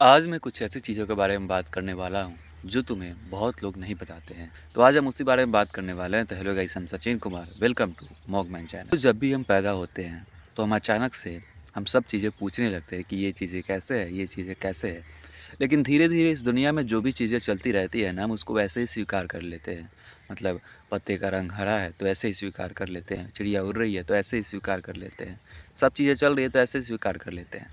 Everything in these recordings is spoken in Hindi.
आज मैं कुछ ऐसी चीज़ों के बारे में बात करने वाला हूँ, जो तुम्हें बहुत लोग नहीं बताते हैं। तो आज हम उसी बारे में बात करने वाले हैं। तो हेलो गाइस, हम Sachin Kumar, welcome to Mogman channel. तो जब भी हम पैदा होते हैं, तो हम अचानक से हम सब चीज़ें पूछने लगते हैं कि ये चीज़ें कैसे है, ये चीज़ें कैसे है। लेकिन धीरे-धीरे इस दुनिया में जो भी चीज़ें चलती रहती है ना, हम उसको वैसे ही स्वीकार कर लेते हैं। मतलब पत्ते का रंग हरा है, तो ऐसे ही स्वीकार कर लेते हैं। चिड़िया उड़ रही है, तो ऐसे ही स्वीकार कर लेते हैं। सब चीज़ें चल रही है, तो ऐसे ही स्वीकार कर लेते हैं।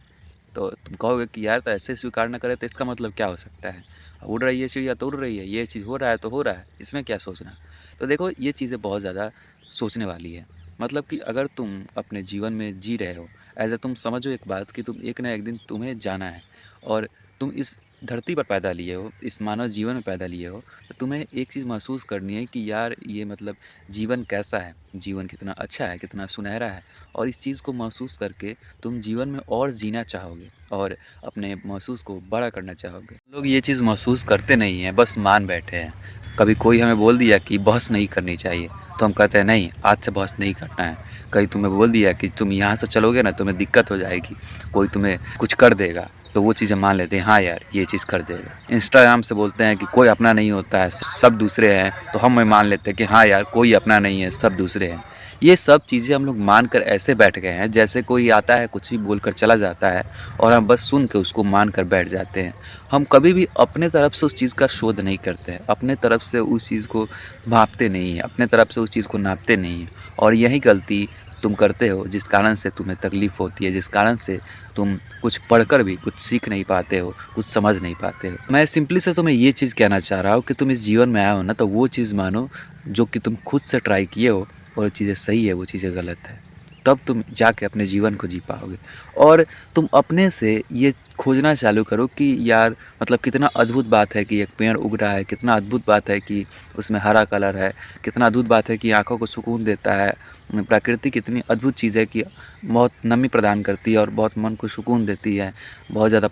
तो तुम कहोगे कि यार तो ऐसे स्वीकार ना करें तो इसका मतलब क्या हो सकता है? उड़ रही है चिड़िया तो उड़ रही है, ये चीज़ हो रहा है तो हो रहा है, इसमें क्या सोचना? तो देखो ये चीज़ें बहुत ज़्यादा सोचने वाली है। मतलब कि अगर तुम अपने जीवन में जी रहे हो, ऐसा तुम समझो एक बात कि तुम एक ना एक दिन तुम्हें जाना है और तुम इस धरती पर पैदा लिए हो, इस मानव जीवन में पैदा लिए हो, तो तुम्हें एक चीज़ महसूस करनी है कि यार ये मतलब जीवन कैसा है? जीवन कितना अच्छा है, कितना सुनहरा है और इस चीज़ को महसूस करके तुम जीवन में और जीना चाहोगे और अपने महसूस को बड़ा करना चाहोगे। लोग ये चीज़ महसूस करते नहीं हैं, बस मान बैठे हैं। कभी कोई हमें बोल दिया कि बहस नहीं करनी चाहिए, तो हम कहते हैं नहीं, आज से बहस नहीं करना है। कहीं तुम्हें बोल दिया कि तुम यहाँ से चलोगे ना तुम्हें दिक्कत हो जाएगी, कोई तुम्हें कुछ कर देगा, तो वो चीज़ें मान लेते हैं, हाँ यार ये चीज़ कर देगा। इंस्टाग्राम से बोलते हैं कि कोई अपना नहीं होता है, सब दूसरे हैं, तो हम मान लेते हैं कि हाँ यार कोई अपना नहीं है, सब दूसरे हैं। ये सब चीज़ें हम लोग मानकर ऐसे बैठ गए हैं जैसे कोई आता है कुछ भी बोलकर चला जाता है और हम बस सुन के उसको मान कर बैठ जाते हैं। हम कभी भी अपने तरफ से उस चीज़ का शोध नहीं करते हैं, अपने तरफ से उस चीज़ को मापते नहीं हैं, अपने तरफ से उस चीज़ को नापते नहीं हैं और यही गलती तुम करते हो जिस कारण से तुम्हें तकलीफ़ होती है, जिस कारण से तुम कुछ पढ़कर भी कुछ सीख नहीं पाते हो, कुछ समझ नहीं पाते हो। मैं सिंपली से तुम्हें ये चीज़ कहना चाह रहा हूँ कि तुम इस जीवन में आए हो ना तो वो चीज़ मानो जो कि तुम खुद से ट्राई किए हो और वो चीज़ें सही है, वो चीज़ें गलत है। तब तुम जाके अपने जीवन को जी पाओगे और तुम अपने से ये खोजना चालू करो कि यार मतलब कितना अद्भुत बात है कि एक पेड़ उग रहा है, कितना अद्भुत बात है कि उसमें हरा कलर है, कितना अद्भुत बात है कि आँखों को सुकून देता है। प्रकृति कितनी अद्भुत चीज़ है कि बहुत नमी प्रदान करती है और बहुत मन को सुकून देती है, बहुत ज़्यादा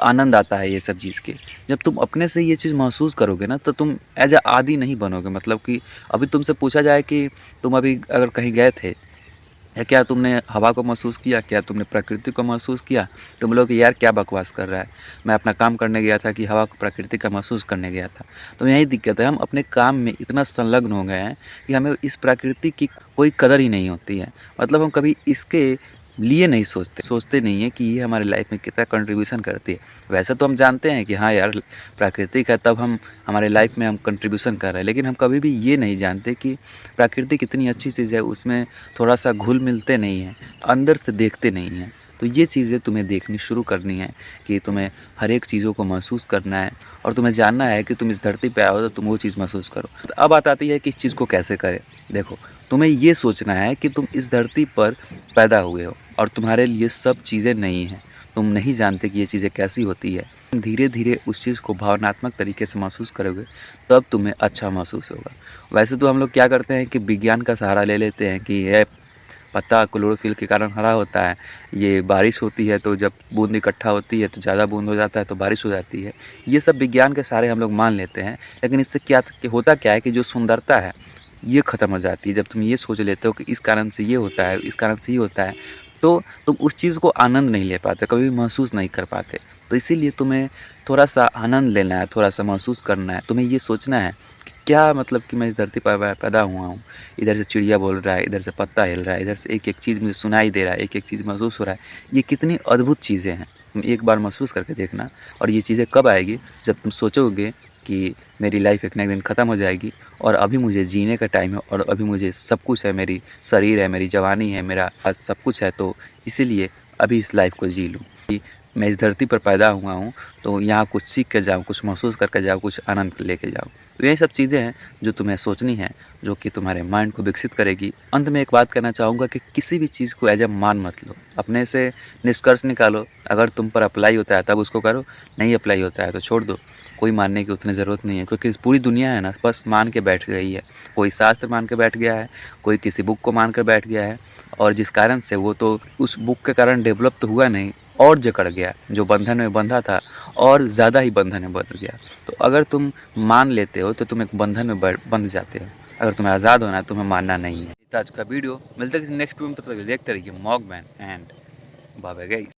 आनंद आता है ये सब चीज़ के। जब तुम अपने से ये चीज़ महसूस करोगे ना तो तुम एज़ अ आदी नहीं बनोगे। मतलब कि अभी तुमसे पूछा जाए कि तुम अभी अगर कहीं गए थे या क्या तुमने हवा को महसूस किया, क्या तुमने प्रकृति को महसूस किया? तुम लोग यार क्या बकवास कर रहा है, मैं अपना काम करने गया था कि हवा को प्रकृति का महसूस करने गया था। तो यही दिक्कत है, हम अपने काम में इतना संलग्न हो गए हैं कि हमें इस प्रकृति की कोई कदर ही नहीं होती है। मतलब हम कभी इसके लिए नहीं सोचते नहीं हैं कि ये हमारे लाइफ में कितना कंट्रीब्यूशन करती है। वैसे तो हम जानते हैं कि हाँ यार प्राकृतिक है तब हम हमारे लाइफ में हम कंट्रीब्यूशन कर रहे हैं, लेकिन हम कभी भी ये नहीं जानते कि प्रकृति कितनी अच्छी चीज़ है, उसमें थोड़ा-सा घुल-मिलते नहीं हैं, अंदर से देखते नहीं हैं। तो ये चीज़ें तुम्हें देखनी शुरू करनी है कि तुम्हें हर एक चीज़ों को महसूस करना है और तुम्हें जानना है कि तुम इस धरती पे आए हो तो तुम वो चीज़ महसूस करो। तो अब बात आती है कि इस चीज़ को कैसे करें? देखो, तुम्हें ये सोचना है कि तुम इस धरती पर पैदा हुए हो और तुम्हारे लिए सब चीज़ें नई हैं। तुम नहीं जानते कि ये चीज़ें कैसी होती है। धीरे-धीरे उस चीज़ को भावनात्मक तरीके से महसूस करोगे, तब तुम्हें अच्छा महसूस होगा। वैसे तो हम लोग क्या करते हैं कि विज्ञान का सहारा ले लेते हैं कि ये पत्ता क्लोरोफिल के कारण हरा होता है, ये बारिश होती है तो जब बूंद इकट्ठा होती है तो ज़्यादा बूंद हो जाता है तो बारिश हो जाती है। ये सब विज्ञान के सहारे हम लोग मान लेते हैं, लेकिन इससे क्या होता क्या है कि जो सुंदरता है, ये ख़त्म हो जाती है। जब तुम ये सोच लेते हो कि इस कारण से ये होता है, इस कारण से ये होता है, तो तुम उस चीज़ को आनंद नहीं ले पाते, कभी भी महसूस नहीं कर पाते। तो इसीलिए तुम्हें थोड़ा-सा आनंद लेना है, थोड़ा-सा महसूस करना है। तुम्हें ये सोचना है कि क्या मतलब कि मैं इस धरती पर पैदा हुआ हूँ। इधर से चिड़िया बोल रहा है, इधर से पत्ता हिल रहा है, इधर से एक-एक चीज़ मुझे सुनाई दे रहा है, एक-एक चीज़ महसूस हो रहा है। ये कितनी अद्भुत चीज़ें हैं। तुम एक बार महसूस करके देखना और ये चीज़ें कब आएगी, जब तुम सोचोगे कि मेरी लाइफ़ एक ना एक दिन ख़त्म हो जाएगी और अभी मुझे जीने का टाइम है और अभी मुझे सब कुछ है, मेरी शरीर है, मेरी जवानी है, मेरा आज सब कुछ है, तो इसीलिए अभी इस लाइफ़ को जी लूँ कि मैं इस धरती पर पैदा हुआ हूँ, तो यहाँ कुछ सीख के जाऊँ, कुछ महसूस करके जाऊँ, कुछ आनंद लेके जाऊँ। तो यही सब चीज़ें हैं जो तुम्हें सोचनी है, जो कि तुम्हारे माइंड को विकसित करेगी। अंत में एक बात कहना चाहूँगा कि किसी भी चीज़ को एज़ अ मान मत लो, अपने से निष्कर्ष निकालो। अगर तुम पर अप्लाई होता है तब उसको करो, नहीं अप्लाई होता है तो छोड़ दो। कोई मानने की उतनी ज़रूरत नहीं है क्योंकि इस पूरी दुनिया है ना बस मान के बैठ गई है। कोई शास्त्र मान के बैठ गया है, कोई किसी बुक को मान कर बैठ गया है और जिस कारण से वो तो उस बुक के कारण डेवलप तो हुआ नहीं और जकड़ गया, जो बंधन में बंधा था और ज़्यादा ही बंधन में बंध गया। तो अगर तुम मान लेते हो तो तुम एक बंधन में बंध जाते हो। अगर तुम्हें आज़ाद होना है तुम्हें मानना नहीं है। आज का वीडियो मिलते हैं किसी नेक्स्ट वीडियो में, तब तक देखते रहिए मॉगमैन एंड बाय बाय गाइस।